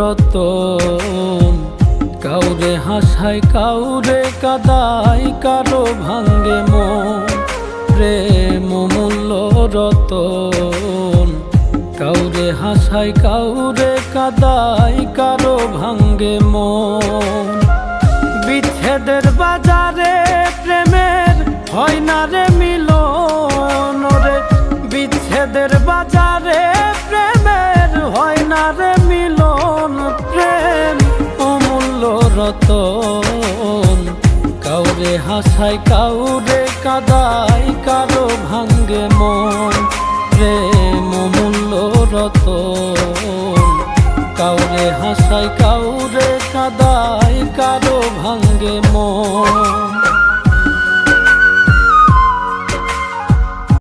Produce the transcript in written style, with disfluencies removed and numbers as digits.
রতন। কাউরে হাসায় কাউরে কাদায়, কারো ভাঙ্গে মন। প্রেম মূল্য রতন। কাউরে হাসায় কাউরে কাদায়, কারো ভাঙ্গে মন। বিচ্ছেদের বাজারে প্রেমের হয় না রে মিলন রে। বিচ্ছেদের বাজারে প্রেমের হয় না রে মিলন। প্রেম অমূল্য রতন। কাউরে হাসায় কাউরে কাদায়, কারো ভাঙ্গে মন। প্রেম অমূল্য রতন। কাউরে হাসায় কাউরে কাদায়, কারো ভাঙ্গে মন।